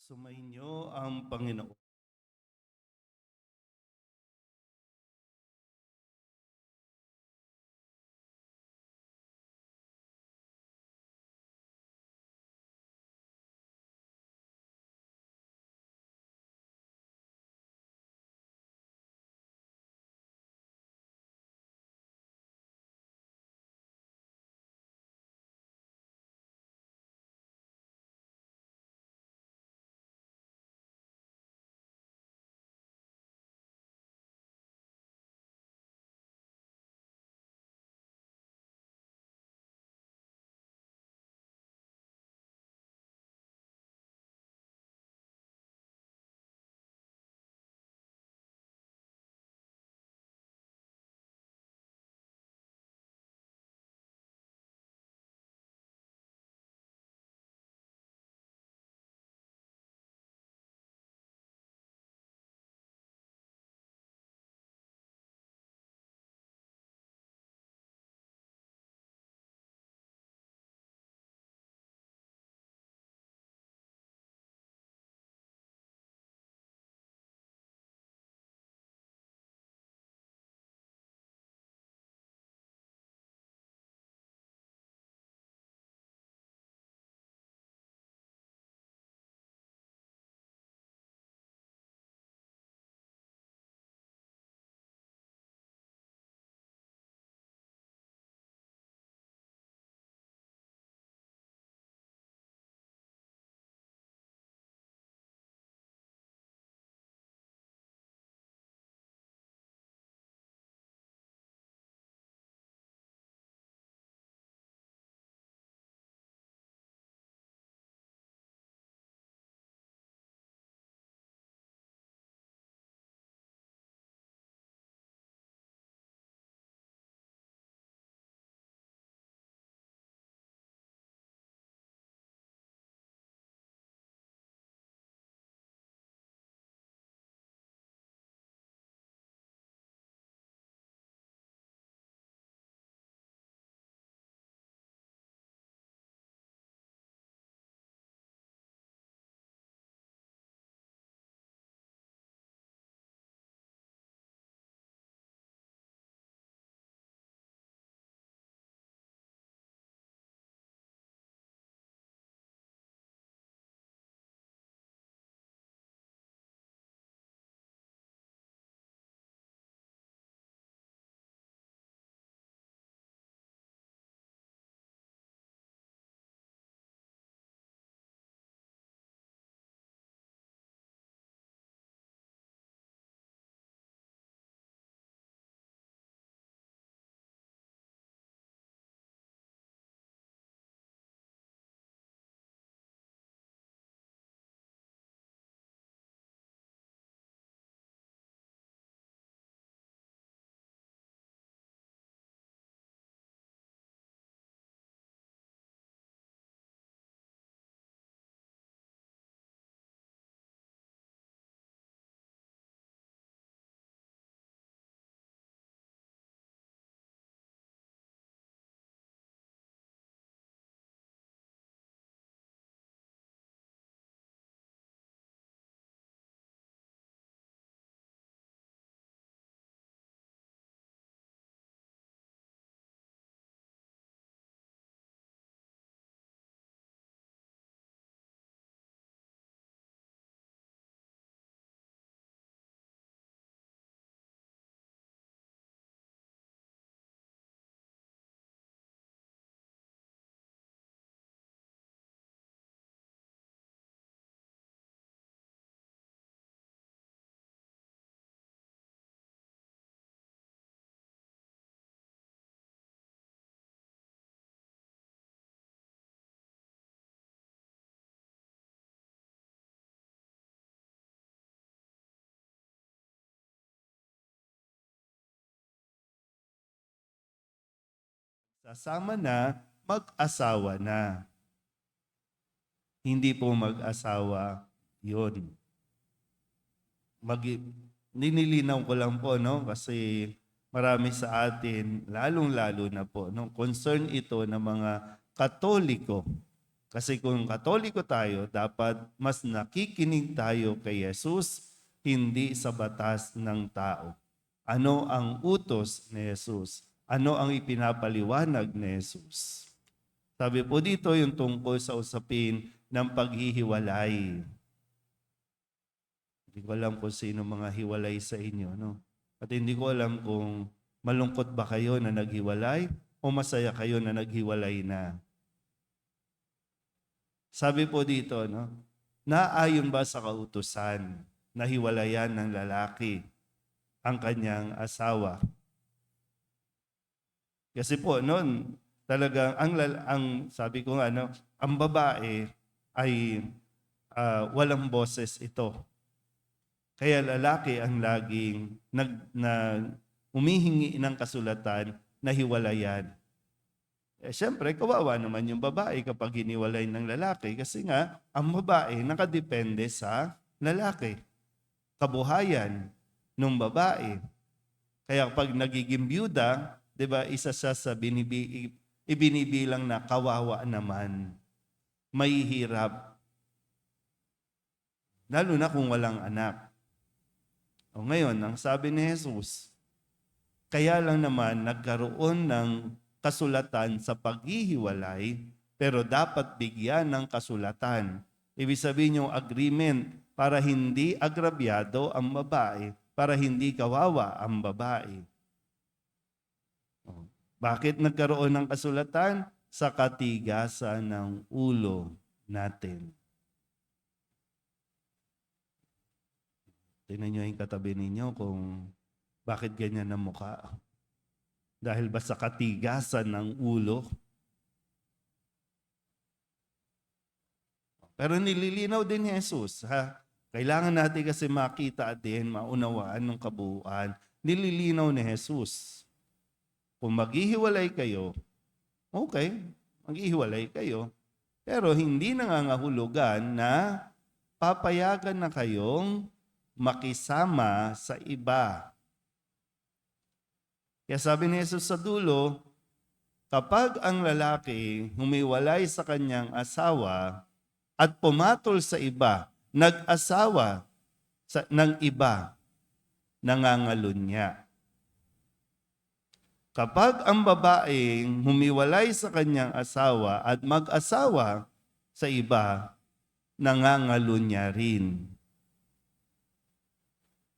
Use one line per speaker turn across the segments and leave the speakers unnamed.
Sumainyo ang Panginoon. Sasama na, mag-asawa na. Hindi po mag-asawa yun. Mag Ninilinaw ko lang po, no? Kasi marami sa atin, lalong-lalo na po, no? Concern ito ng mga Katoliko Kasi kung Katoliko tayo, dapat mas nakikinig tayo kay Jesus, hindi sa batas ng tao. Ano ang utos ni Jesus? Ano ang ipinapaliwanag ni Jesus? Sabi po dito yung tungkol sa usapin ng paghihiwalay. Hindi ko alam kung sino mga hiwalay sa inyo, no? At hindi ko alam kung malungkot ba kayo na naghiwalay o masaya kayo na naghiwalay na. Sabi po dito, no? Naayon ba sa kautusan na hiwalayan ng lalaki ang kanyang asawa? Kasi po noon talagang ang sabi ko nga no, ang babae ay walang boses ito. Kaya lalaki ang laging humihingi ng kasulatan na hiwalayan. Siyempre, kawawa naman yung babae kapag hiniwalay ng lalaki kasi nga, ang babae nakadepende sa lalaki. Kabuhayan ng babae. Kaya pag nagiging byuda, di ba, isa siya sa ibinibilang na kawawa naman. Mahihirap. Lalo na kung walang anak. O ngayon, ang sabi ni Jesus, kaya lang naman nagkaroon ng kasulatan sa paghihiwalay, pero dapat bigyan ng kasulatan. Ibig sabihin yung agreement para hindi agrabyado ang babae, para hindi kawawa ang babae. Bakit nagkaroon ng kasulatan? Sa katigasan ng ulo natin. Tingnan nyo yung katabi ninyo kung bakit ganyan ang mukha. Dahil ba sa katigasan ng ulo? Pero nililinaw din ni Jesus, ha? Kailangan natin kasi makita din, maunawaan ng kabuuan. Nililinaw ni Jesus. Kung maghihiwalay kayo, okay, maghihiwalay kayo. Pero hindi nangangahulugan na papayagan na kayong makisama sa iba. Kaya sabi ni Jesus sa dulo, kapag ang lalaki humiwalay sa kanyang asawa at pumatol sa iba, nag-asawa ng iba, nangangalunya. Kapag ang babaeng humiwalay sa kanyang asawa at mag-asawa sa iba, nangangalunya rin.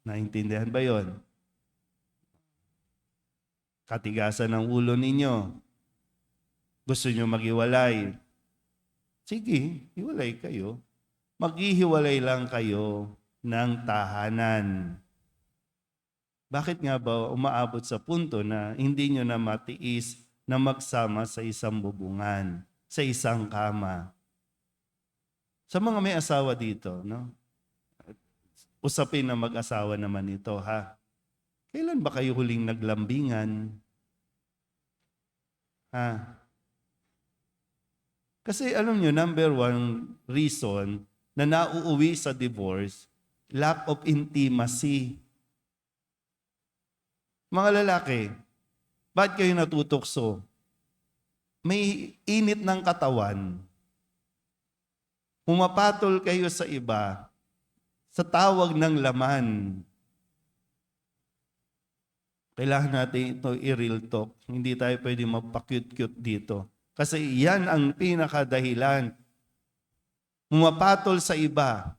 Naintindihan ba yon? Katigasan ng ulo ninyo. Gusto nyo maghiwalay? Sige, hiwalay kayo. Maghihiwalay lang kayo ng tahanan. Bakit nga ba umaabot sa punto na hindi nyo na matiis na magsama sa isang bubungan, sa isang kama? Sa mga may asawa dito, no? Usapin na mag-asawa naman ito, ha? Kailan ba kayo huling naglambingan? Ha? Kasi alam nyo, number one reason na nauuwi sa divorce, lack of intimacy. Mga lalaki, ba't kayo natutokso? May init ng katawan. Pumapatol kayo sa iba sa tawag ng laman. Kailangan natin ito i-real talk. Hindi tayo pwede magpa-cute-cute dito. Kasi yan ang pinakadahilan. Pumapatol sa iba.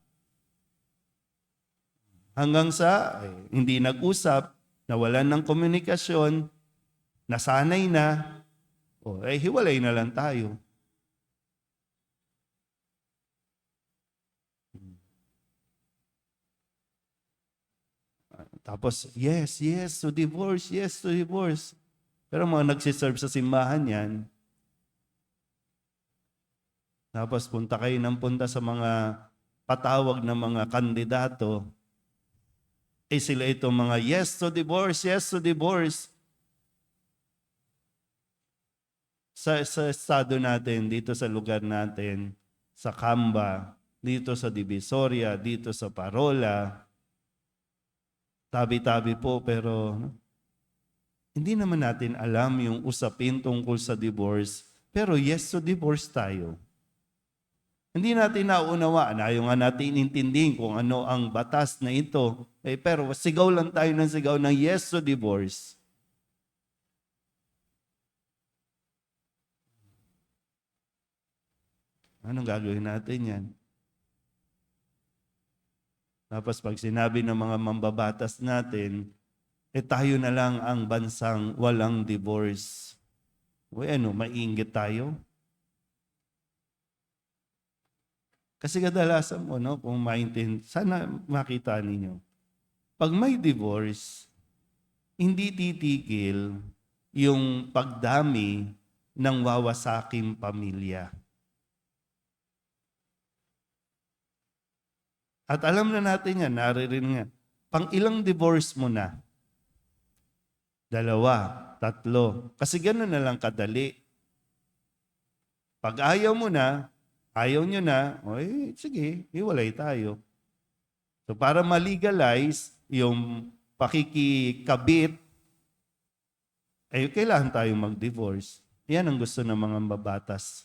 Hanggang sa hindi nag-usap, nawalan ng komunikasyon, nasanay na, hiwalay na lang tayo. Tapos, yes to divorce, yes to divorce. Pero mga nagsiserve sa simbahan yan, tapos punta kayo ng punta sa mga patawag ng mga kandidato, sila itong mga yes to divorce, yes to divorce. Sa estado natin, dito sa lugar natin, sa Kamba, dito sa Divisoria, dito sa Parola, tabi-tabi po, pero hindi naman natin alam yung usapin tungkol sa divorce, pero yes to divorce tayo. Hindi natin nauunawaan, ayaw nga natin intindihin kung ano ang batas na ito. Pero sigaw lang tayo ng sigaw ng yes to divorce. Anong gagawin natin yan? Tapos pag sinabi ng mga mambabatas natin, tayo na lang ang bansang walang divorce. Mainggit tayo? Kasi kadalasan mo, kung sana makita ninyo, pag may divorce, hindi titigil yung pagdami ng wawasaking pamilya. At alam na natin yan, naririnig nga. Pang ilang divorce mo na? 2, 3. Kasi gano'n na lang kadali. Pag ayaw mo na, ayaw nyo na, sige, hiwalay tayo. So para ma-legalize yung pakikikabit, kailangan tayong mag-divorce. Yan ang gusto ng mga babatas.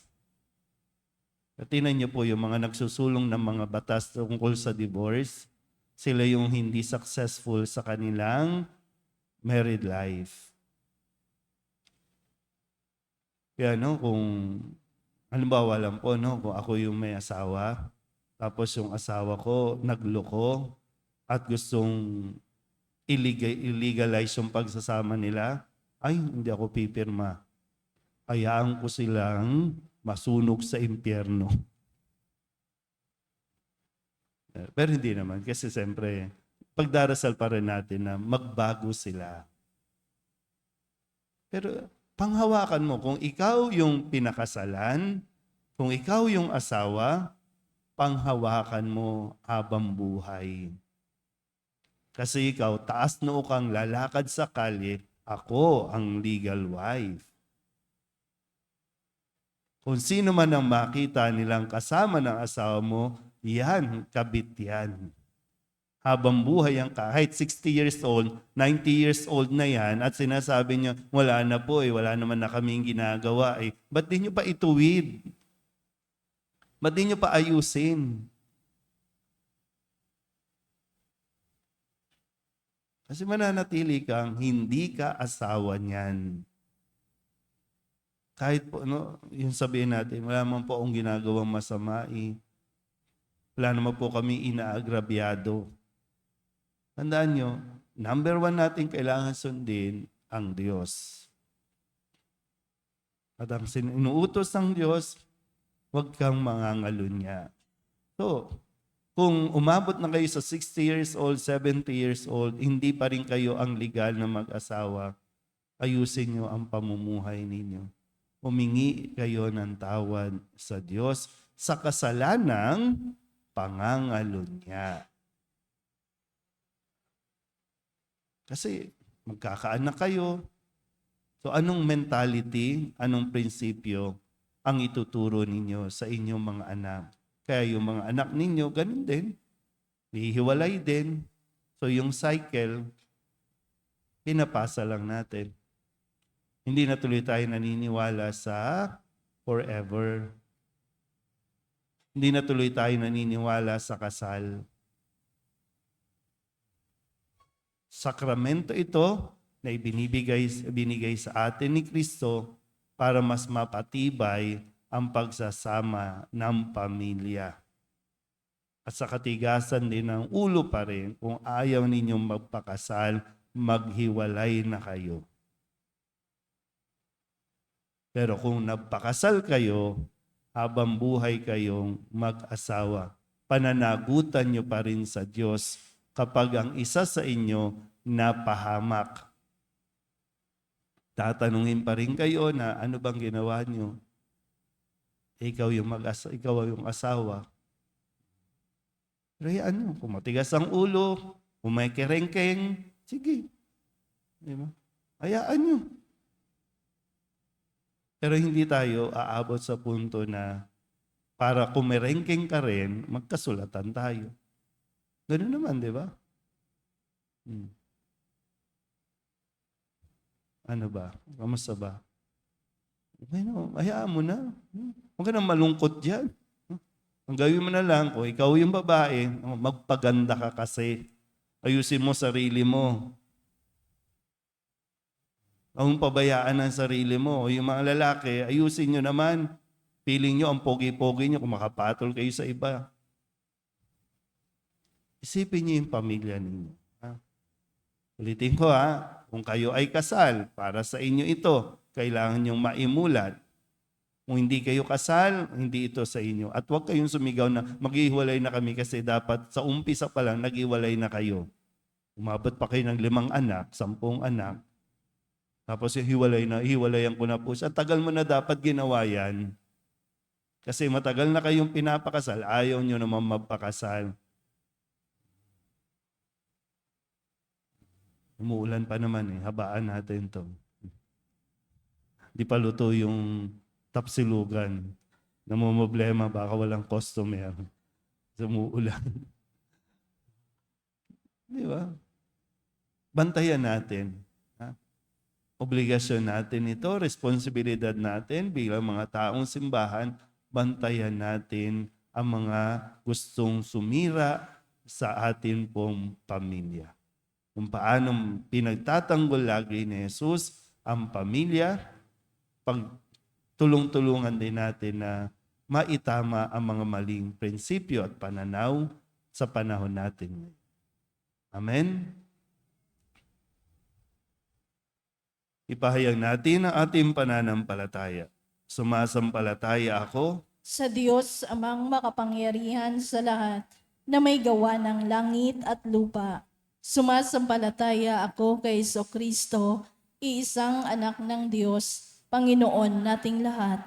At tingnan niyo po yung mga nagsusulong ng mga batas tungkol sa divorce. Sila yung hindi successful sa kanilang married life. Kaya kung halimbawa lang po, kung ako yung may asawa, tapos yung asawa ko nagloko at gustong illegalize yung pagsasama nila, hindi ako pipirma. Hayaan ko silang masunog sa impyerno. Pero hindi naman. Kasi siyempre, pagdarasal pa rin natin na magbago sila. Pero panghawakan mo, kung ikaw yung pinakasalan, kung ikaw yung asawa, panghawakan mo habang buhay. Kasi ikaw, taas noo kang lalakad sa kalye, ako ang legal wife. Kung sino man ang makita nilang kasama ng asawa mo, yan, kabit yan. Habang buhay yan, kahit 60 years old, 90 years old na yan, at sinasabi niyo, wala na po wala naman na kaming ginagawa ba't di nyo pa ituwid? Ba't di nyo pa ayusin? Kasi mananatili kang hindi ka asawa niyan. Kahit po, yung sabihin natin, wala naman po akong ginagawang masama Wala naman po kami inaagrabyado. Tandaan nyo, number 1 natin kailangan sundin ang Diyos. At ang inuutos ng Diyos, huwag kang mangangalunya. So, kung umabot na kayo sa 60 years old, 70 years old, hindi pa rin kayo ang legal na mag-asawa, ayusin nyo ang pamumuhay ninyo. Humingi kayo ng tawad sa Diyos sa kasalanang pangangalunya. Kasi magkakaanak kayo. So anong mentality, anong prinsipyo ang ituturo ninyo sa inyong mga anak? Kaya yung mga anak ninyo, ganun din. Hihiwalay din. So yung cycle, pinapasa lang natin. Hindi na tuloy tayo naniniwala sa forever. Hindi na tuloy tayo naniniwala sa kasal. Sakramento ito na binigay sa atin ni Kristo para mas mapatibay ang pagsasama ng pamilya. At sa katigasan din ng ulo pa rin, kung ayaw ninyong magpakasal, maghiwalay na kayo. Pero kung nagpakasal kayo, habang buhay kayong mag-asawa, pananagutan nyo pa rin sa Diyos kapag ang isa sa inyo napahamak. Tatanungin pa rin kayo na ano bang ginawa nyo? Ikaw yung asawa. Pero ano, kung matigas ang ulo, kung may kerengkeng, sige. Diba? Hayaan nyo. Pero hindi tayo aabot sa punto na para kung may ranking ka rin, magkasulatan tayo. Ganun naman, di ba? Ano ba? Kamusta ba? Okay, hayaan mo na. Huwag ka nang malungkot dyan. Ang gawin mo na lang, kung ikaw yung babae, magpaganda ka kasi. Ayusin mo sarili mo. Huwag mong pabayaan ang sarili mo. O yung mga lalaki, ayusin nyo naman. Feeling nyo, ang pogi-pogi nyo, kung makapatol kayo sa iba. Isipin nyo yung pamilya ninyo. Ha? Ulitin ko ha, kung kayo ay kasal, para sa inyo ito, kailangan nyong maimulat. Kung hindi kayo kasal, hindi ito sa inyo. At huwag kayong sumigaw na maghihiwalay na kami kasi dapat sa umpisa pa lang naghiwalay na kayo. Umabot pa kayo ng 5 anak, 10 anak. Tapos hiwalayan ko na po siya. Tagal mo na dapat ginawa yan. Kasi matagal na kayong pinapakasal, ayaw nyo naman magpakasal. Umuulan pa naman eh, habaan natin to. Di pa luto yung tapsilugan. Namumblema, baka walang customer. Umuulan. Di ba? Bantayan natin. Ha? Obligasyon natin ito, responsibilidad natin bilang mga taong simbahan, bantayan natin ang mga gustong sumira sa atin pong pamilya. Kung paano pinagtatanggol lagi ni Jesus ang pamilya, pagtulong-tulungan din natin na maitama ang mga maling prinsipyo at pananaw sa panahon natin. Amen? Ipahayag natin ang ating pananampalataya. Sumasampalataya ako
sa Diyos amang makapangyarihan sa lahat na may gawa ng langit at lupa. Sumasampalataya ako kay Kristo, iisang anak ng Diyos, Panginoon nating lahat.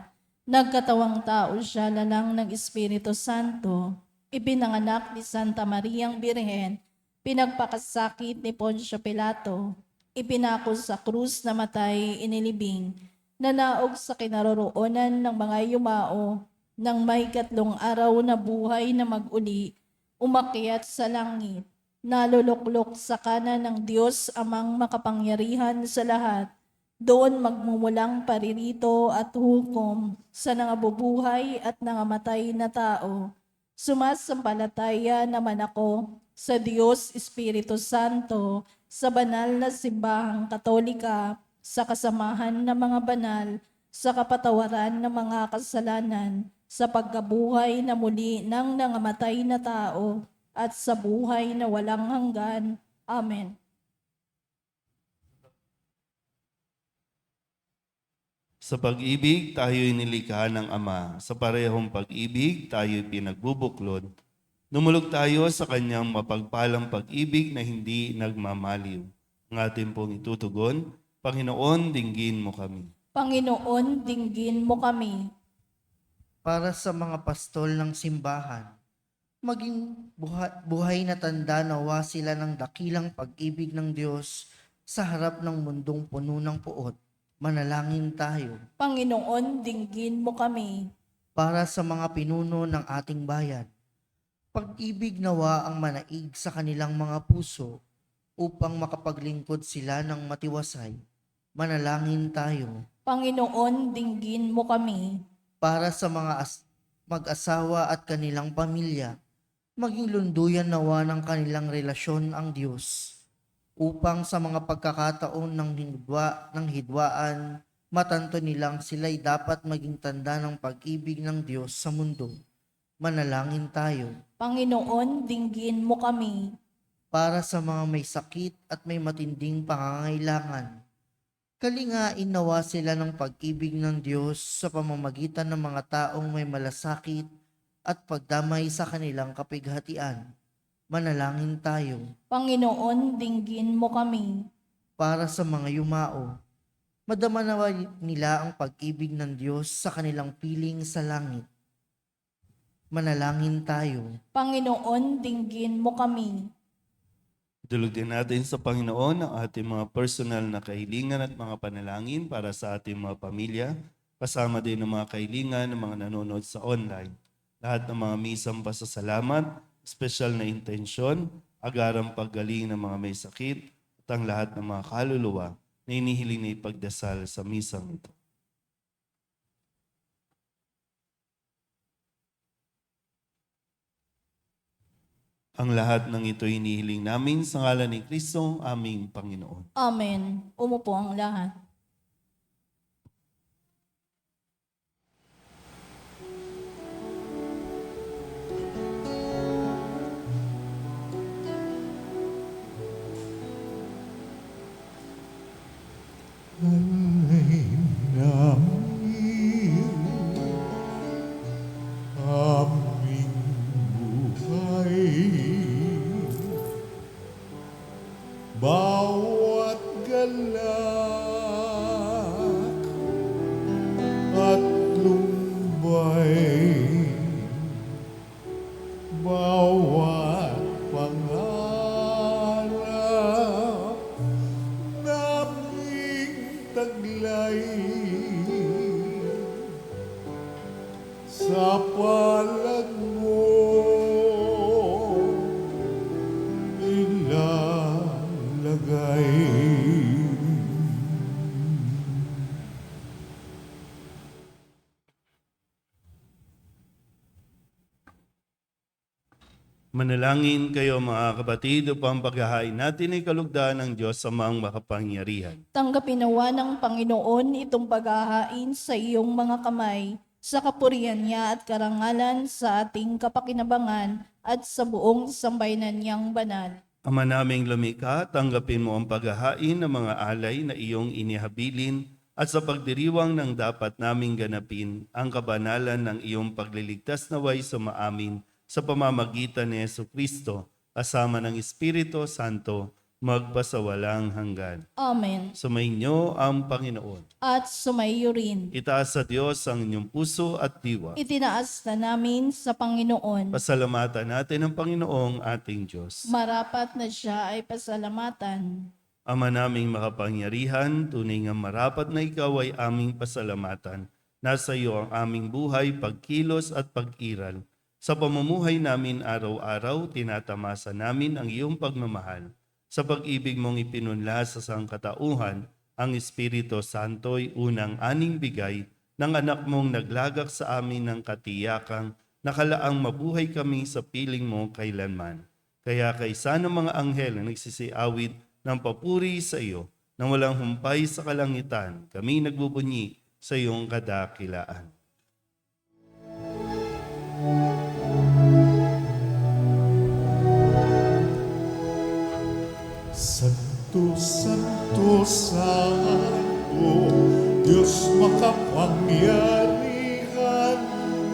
Nagkatawang tao siya lalang ng Espiritu Santo, ipinanganak ni Santa Mariang Birhen, pinagpakasakit ni Poncio Pilato, ipinako sa krus na matay inilibing, nanaog sa kinaroroonan ng mga yumao, nang may 3 araw na buhay na mag-uli, umakyat sa langit, naluluklok sa kanan ng Diyos amang makapangyarihan sa lahat, doon magmumulang paririto at hukom sa nangabubuhay at nangamatay na tao. Sumasampalataya naman ako sa Diyos Espiritu Santo, sa banal na simbahang Katolika, sa kasamahan ng mga banal, sa kapatawaran ng mga kasalanan, sa pagkabuhay na muli ng nangamatay na tao, at sa buhay na walang hanggan. Amen.
Sa pag-ibig, tayo'y nilikha ng Ama. Sa parehong pag-ibig, tayo'y pinagbubuklod. Lumulog tayo sa kanyang mapagpalang pag-ibig na hindi nagmamaliw. Ang ating pong itutugon, Panginoon, dinggin mo kami.
Panginoon, dinggin mo kami.
Para sa mga pastol ng simbahan, maging buhay na tanda nawa sila ng dakilang pag-ibig ng Diyos sa harap ng mundong puno ng puot. Manalangin tayo.
Panginoon, dinggin mo kami.
Para sa mga pinuno ng ating bayan, pag-ibig nawa ang manaig sa kanilang mga puso upang makapaglingkod sila ng matiwasay. Manalangin tayo.
Panginoon, dinggin mo kami.
Para sa mga mag-asawa at kanilang pamilya, maging lunduyan nawa ng kanilang relasyon ang Diyos, upang sa mga pagkakataon ng hidwaan, matanto nilang sila'y dapat maging tanda ng pag-ibig ng Diyos sa mundo. Manalangin tayo.
Panginoon, dinggin mo kami.
Para sa mga may sakit at may matinding pangangailangan, kalingain nawa sila ng pag-ibig ng Diyos sa pamamagitan ng mga taong may malasakit at pagdamay sa kanilang kapighatian. Manalangin tayo.
Panginoon, dinggin mo kami.
Para sa mga yumao, madama nawa nila ang pag-ibig ng Diyos sa kanilang piling sa langit. Manalangin tayo.
Panginoon, dinggin mo kami.
Dulog din natin sa Panginoon ang ating mga personal na kahilingan at mga panalangin para sa ating mga pamilya, kasama din ang mga kahilingan ng mga nanonood sa online. Lahat ng mga misang pasasalamat, special na intensyon, agarang paggaling ng mga may sakit, at ang lahat ng mga kaluluwa na inihiling na ipagdasal sa misang ito. Ang lahat ng ito hinihiling namin sa ngalan ni Kristo, aming Panginoon.
Amen. Umupo ang lahat.
Aming buhay, bawat galak at lumbay, bawat pangarap naming taglay. Sa palad mo ilalagay.
Manalangin kayo mga kapatid upang paghahain natin ay kalugdan ng Diyos sa mga makapangyarihan.
Tanggapin nawa ng Panginoon itong paghahain sa iyong mga kamay, sa kapurihan niya at karangalan sa ating kapakinabangan at sa buong sambayanan niyang banal.
Ama naming lumikha, tanggapin mo ang paghahain ng mga alay na iyong inihabilin at sa pagdiriwang ng dapat naming ganapin ang kabanalan ng iyong pagliligtas naway sumaamin sa pamamagitan ni Jesucristo kasama ng Espiritu Santo magpasawalang hanggan.
Amen.
Sumainyo ang Panginoon.
At sumaiyo rin.
Itaas sa Diyos ang inyong puso at diwa.
Itinaas na namin sa Panginoon.
Pasalamatan natin ang Panginoong ating Diyos.
Marapat na siya ay pasalamatan.
Ama naming makapangyarihan, tunay nga marapat na ikaw ay aming pasalamatan. Nasa iyo ang aming buhay, pagkilos at pag-iral. Sa pamumuhay namin araw-araw, tinatamasa namin ang iyong pagmamahal. Sa pag-ibig mong ipinunla sa sangkatauhan, ang Espiritu Santo'y unang aning bigay ng anak mong naglagak sa amin ng katiyakang nakalaang mabuhay kami sa piling mo kailanman. Kaya kaysa ng mga anghel na nagsisiawit ng papuri sa iyo, nang walang humpay sa kalangitan, kami nagbubunyi sa iyong kadakilaan.
Santo, Santo, Santo, Diyos makapangyarihan,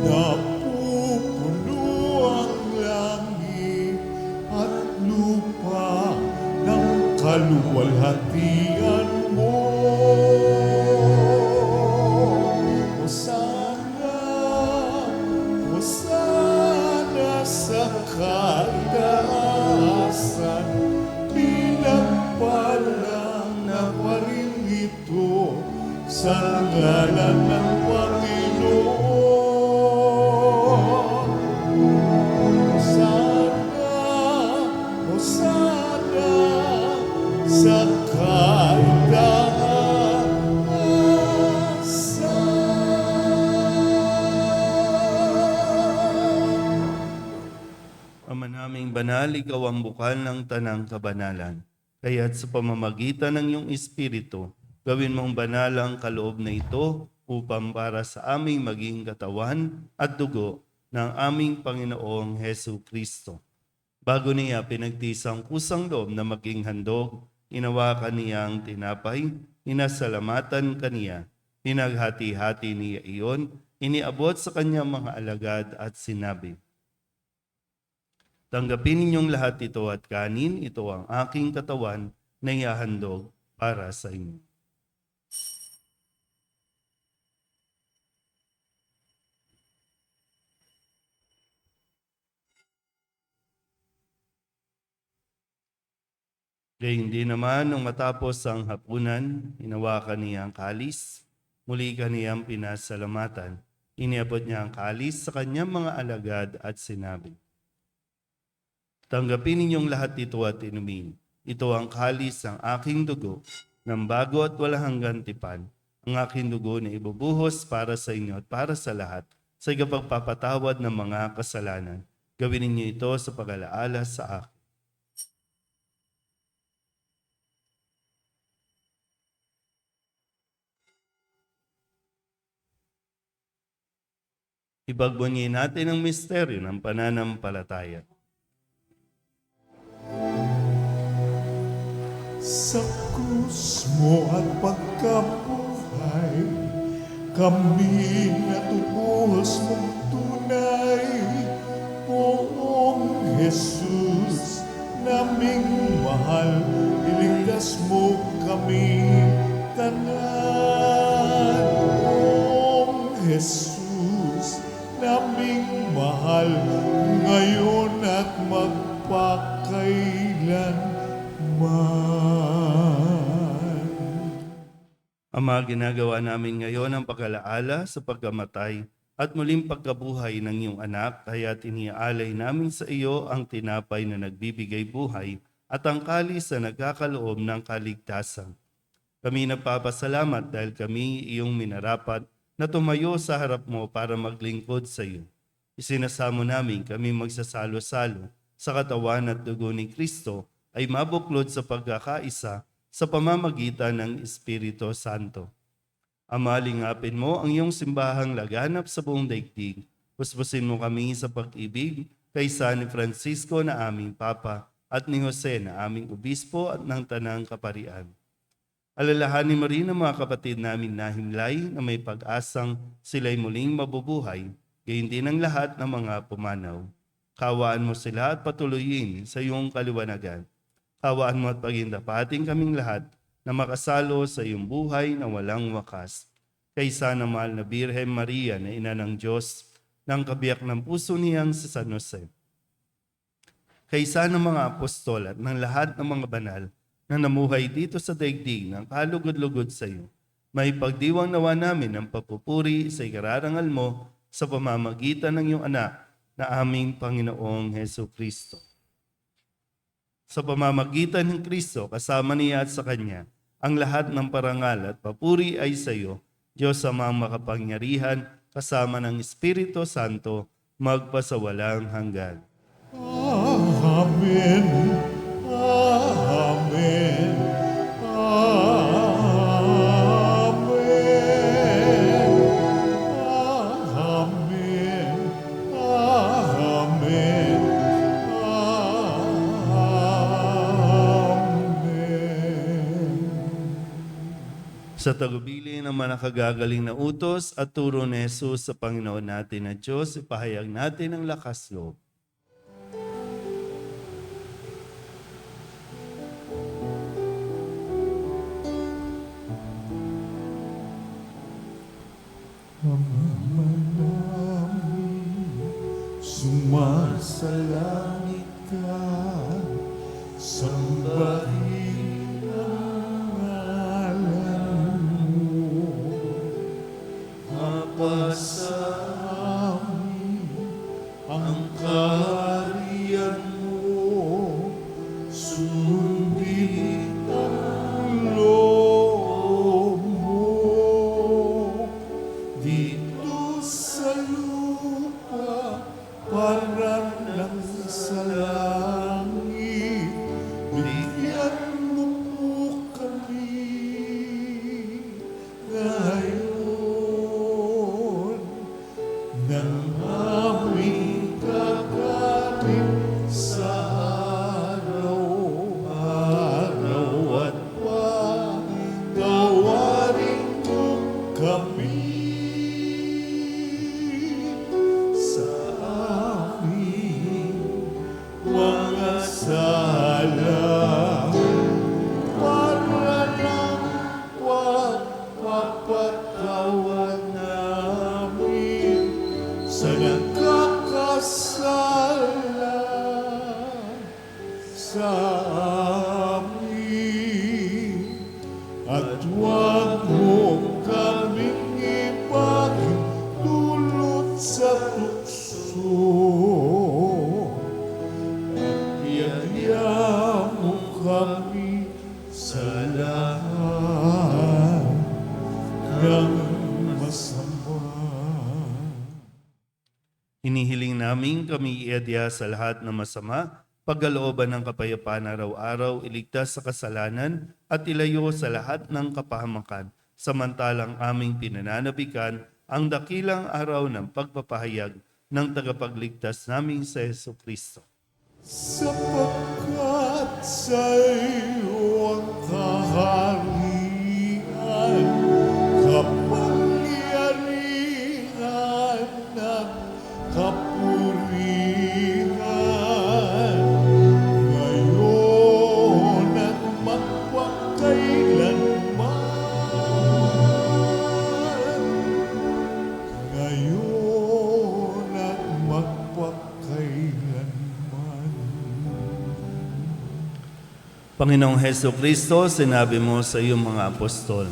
napupuno ang langit at lupa ng kaluwalhatian mo. Hosana, Hosana sa kataasan, pinagpalang na paririto sa ngalan ng Panginoon. Hosana, Hosana sa kataasan.
Ama naming banal, ikaw ang bukal ng tanang kabanalan. Kaya't sa pamamagitan ng iyong Espiritu, gawin mong banal ang kaloob na ito upang para sa aming maging katawan at dugo ng aming Panginoong Hesu Kristo. Bago niya pinagtisang kusang loob na maging handog, inawakan niya ang tinapay, inasalamatan kaniya, pinaghati-hati niya iyon, iniabot sa kanyang mga alagad at sinabi, tanggapin ninyong lahat ito at kanin, ito ang aking katawan na ihahandog para sa inyo. Gayun din naman, nung matapos ang hapunan, hinawakan niya ang kalis, muli kaniyang pinasalamatan. Iniabot niya ang kalis sa kanyang mga alagad at sinabi, tanggapin ninyong lahat ito at inumin. Ito ang kalis ng aking dugo, ng bago at walang hanggang tipan, ang aking dugo na ibubuhos para sa inyo at para sa lahat, sa ikapagpapatawad ng mga kasalanan. Gawin ninyo ito sa pag-alaala sa akin. Ibagbunyi natin ang misteryo ng pananampalataya.
Sa krus mo at pagkabuhay, kami natubuhos mong tunay. Poong Jesus, naming mahal, iligtas mo kami tanan. Poong Jesus, naming mahal, ngayon at magpakailanman.
Ama, ginagawa namin ngayon ang pag-alaala sa pagkamatay at muling pagkabuhay ng iyong anak, kaya tiniaalay namin sa iyo ang tinapay na nagbibigay buhay at ang kalis na nagkakaloob ng kaligtasan. Kami nagpapasalamat dahil kami iyong minarapat na tumayo sa harap mo para maglingkod sa iyo. Isinasamo namin kami magsasalo-salo sa katawan at dugo ni Kristo ay mabuklod sa pagkakaisa sa pamamagitan ng Espiritu Santo. Ama, lingapin mo ang iyong simbahang laganap sa buong daigdig. Puspusin mo kami sa pag-ibig kay San Francisco na aming Papa at ni Jose na aming Obispo at ng Tanang Kaparian. Alalahanin mo rin ang mga kapatid namin na himlay na may pag-asang sila'y muling mabubuhay, gayon din ang lahat ng mga pumanaw. Kawaan mo sila at patuloyin sa iyong kaliwanagan. Kawaan mo at pagindapating kaming lahat na makasalo sa iyong buhay na walang wakas. Kaysa na mahal na Birhen Maria na ina ng Diyos, ng kabiyak ng puso niyang si San Jose. Kaysa ng mga apostol at ng lahat ng mga banal na namuhay dito sa daigdig ng kalugod-lugod sa iyo, may pagdiwang nawa namin ang papupuri sa ikararangal mo sa pamamagitan ng iyong anak na aming Panginoong Heso Kristo. Sa pamamagitan ng Kristo, kasama niya at sa Kanya, ang lahat ng parangal at papuri ay sa iyo, Diyos amang makapangyarihan, kasama ng Espiritu Santo, magpasawalang hanggan.
Amen. Amen. Amen. Amen. Amen.
Sa tagubilin ng mga nakagagaling na utos at turo ni Jesus sa Panginoon natin na Diyos, ipahayag natin ang lakas loob.
Sumasalangit ka, sambahin ang ngalan mo. Mapasa amin ang kaharian mo, sundin ang loob mo. Dito sa lupa, para lang sa langit, bigyan mo po kami ngayon ng aming kakanin sa araw-araw at patawarin mo kami sa aming mga sala, para lang pagpapatawan namin sa nagkakasala sa amin, at huwag mo kaming ipagdulot sa tukso. Iyaya mo kami sa lahat ng masama.
Hinihiling naming kami iadya sa lahat ng masama, pagkalooban ng kapayapaan araw-araw, iligtas sa kasalanan, at ilayo sa lahat ng kapahamakan, samantalang aming pinananabikan ang dakilang araw ng pagpapahayag ng tagapagligtas naming sa Jesucristo.
sapagkat sa iyo ang kaharian, kapangyarihan at kapurihan, ngayon at magpakailanman. Ngayon at magpakailanman.
Panginoong Heso Kristo, sinabi mo sa iyong mga apostol,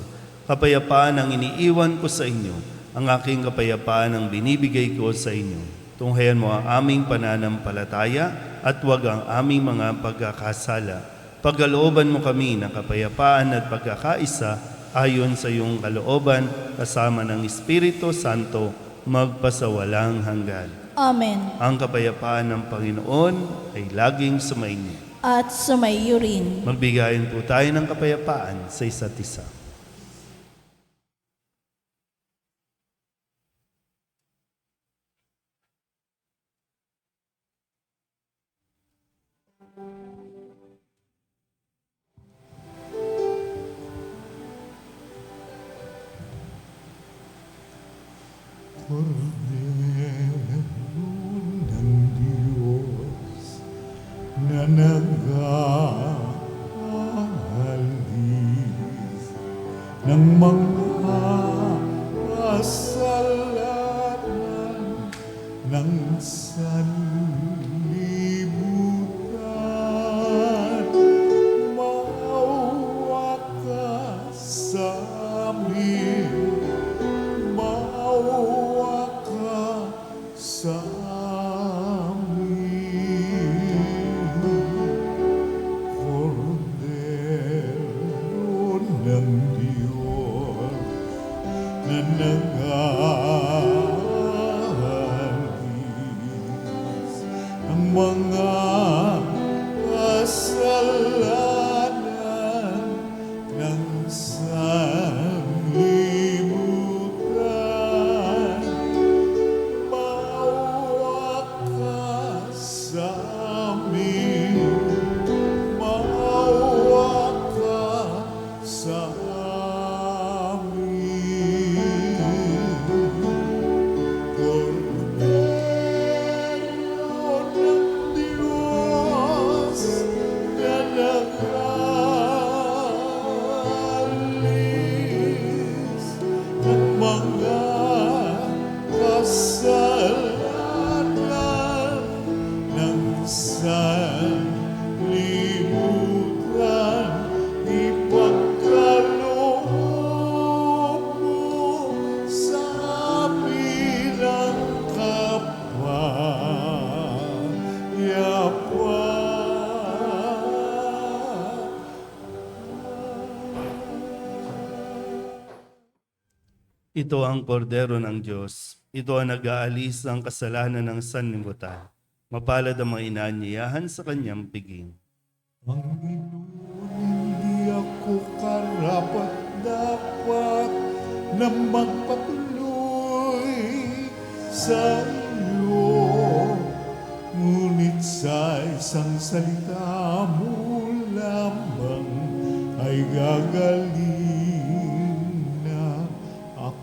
kapayapaan ang iniiwan ko sa inyo, ang aking kapayapaan ang binibigay ko sa inyo. Tunghayan mo ang aming pananampalataya at huwag ang aming mga pagkakasala. Pagkalooban mo kami ng kapayapaan at pagkakaisa ayon sa iyong kalooban kasama ng Espiritu Santo magpasawalang hanggan.
Amen.
Ang kapayapaan ng Panginoon ay laging sumainyo.
At sumaiyo rin.
Magbigayin po tayo ng kapayapaan sa isa't isa.
Kordero ng Diyos na nag-aalis ng mga kasalanan ng sanlibutan, maawa ka sa amin. Maawa ka sa amin. Kordero ng Diyos na nag-aalis ng mga kasalanan ng sanlibutan, maawa ka sa amin. Maawa ka sa amin. Kordero ng Diyos na nag-aalis ng mga kasalanan ng sanlibutan, ipagkaloob mo sa amin ang kapayapaan.
Ito ang kordero ng Diyos. Ito ang nag-aalis ng kasalanan ng sanlibutan. Mapalad ang mga inaanyayahan sa kanyang piging.
Panginoon, hindi ako karapat-dapat na magpatuloy sa iyo. Ngunit sa isang salita mo lamang ay gagaling na ako.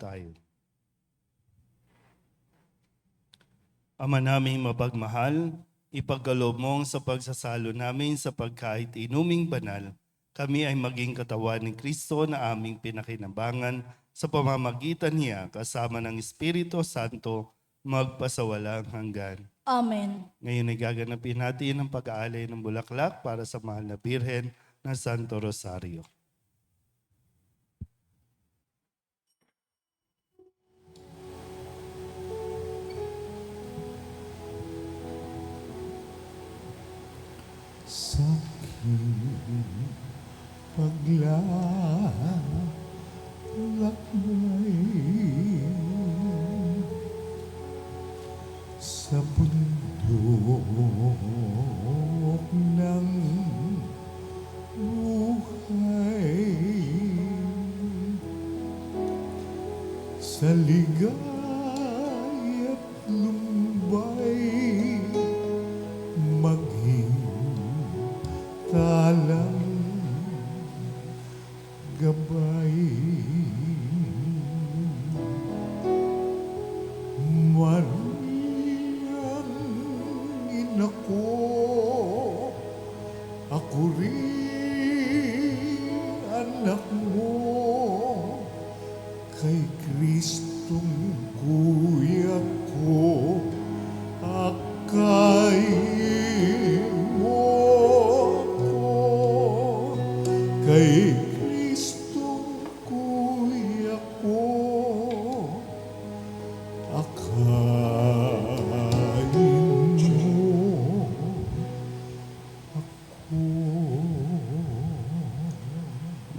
tayo. Ama naming mapagmahal, ipagkaloob mo sa pagsasalo namin sa pagkait inuming banal, kami ay maging katawan ni Kristo na aming pinakinabangan sa pamamagitan niya kasama ng Espiritu Santo magpasawalang hanggan.
Amen.
Ngayon ay gaganapin natin ang pag-aalay ng bulaklak para sa mahal na Birhen ng Santo Rosario.
Sa aking paglalakbay sa bundok ng buhay, sa ligaya't lumbay, maging talang gabay. Mariang ina ko, ako rin anak mo, kay Kristong kuya ko, akayin mo ko, kay Kristong kuya ko, akayin mo ako.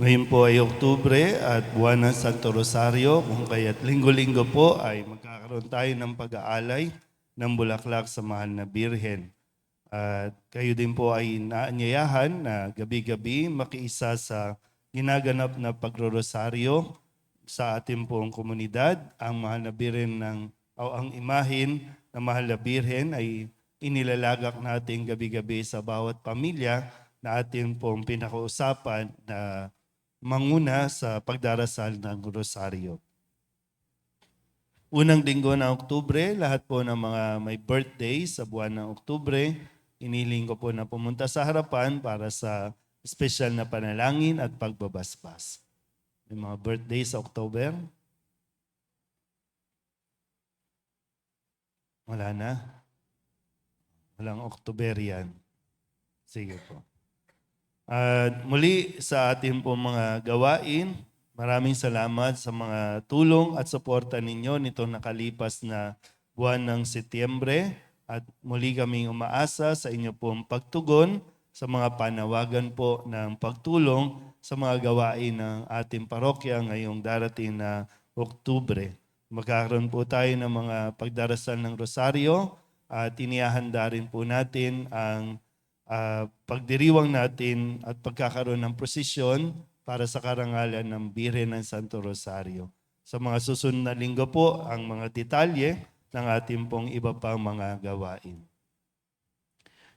Ngayon po ay Oktubre at buwan ng Santo Rosario, kung kaya't linggo-linggo po ay magkakaroon tayo ng pag-aalay ng bulaklak sa mahal na Birhen. At kayo din po ay naanyayahan na gabi-gabi makiisa sa ginaganap na pagro-rosaryo sa ating pong komunidad. Ang mahal na Birhen ang imahin ng mahal na Birhen ay inilalagak natin gabi-gabi sa bawat pamilya na ating pong pinakausapan na manguna sa pagdarasal ng rosaryo. Unang linggo ng Oktubre, lahat po ng mga may birthday sa buwan ng Oktubre, iniling ko po na pumunta sa harapan para sa espesyal na panalangin at pagbabasbas. May mga birthday sa October? Wala na? Walang Octoberian. Sige po. At muli sa ating po mga gawain, maraming salamat sa mga tulong at suporta ninyo nitong nakalipas na buwan ng Setyembre. At muli kaming umaasa sa inyo pong pagtugon sa mga panawagan po ng pagtulong sa mga gawain ng ating parokya ngayong darating na Oktubre. Magkakaroon po tayo ng mga pagdarasal ng rosaryo at inihahanda rin po natin ang pagdiriwang natin at pagkakaroon ng prosesyon para sa karangalan ng Birhen ng Santo Rosario. Sa mga susunod na linggo po ang mga detalye ng ating pong iba pang mga gawain.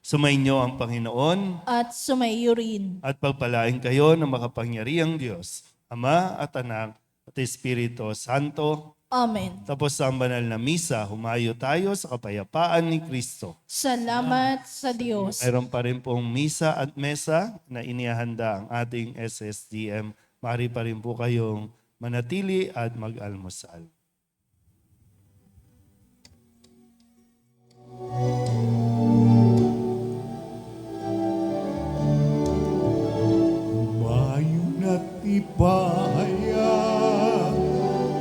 Sumainyo ang Panginoon
At sumaiyo rin.
at pagpalain kayo ng makapangyarihang Diyos, Ama at Anak at Espiritu Santo.
Amen.
Tapos ang banal na misa, humayo tayo sa kapayapaan ni Kristo.
Salamat sa Diyos.
Mayroon pa rin pong misa at mesa na inihanda ang ating SSDM. Maaari pa rin po kayong manatili at mag-almusal.
Humayon at ipahaya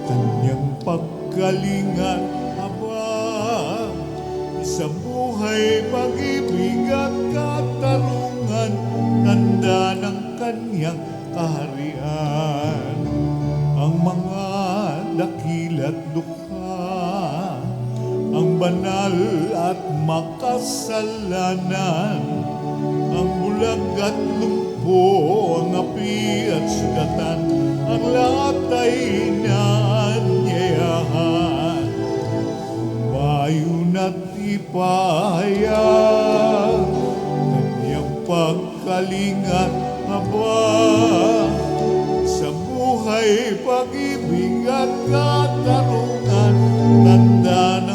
kanyang pagkalingat habang sa buhay, pag-ibig at katarungan, tanda ng kanyang kaharian. Ang mga dakila't dukha, ang banal at makasalanan, ang bulag at lumpo, ang api at sugatan, ang lahat ay inaanyayahan. Bayon at ipahayag kanyang pagkalingat habang sa buhay buhay, pag-ibig at katarungan, tanda ng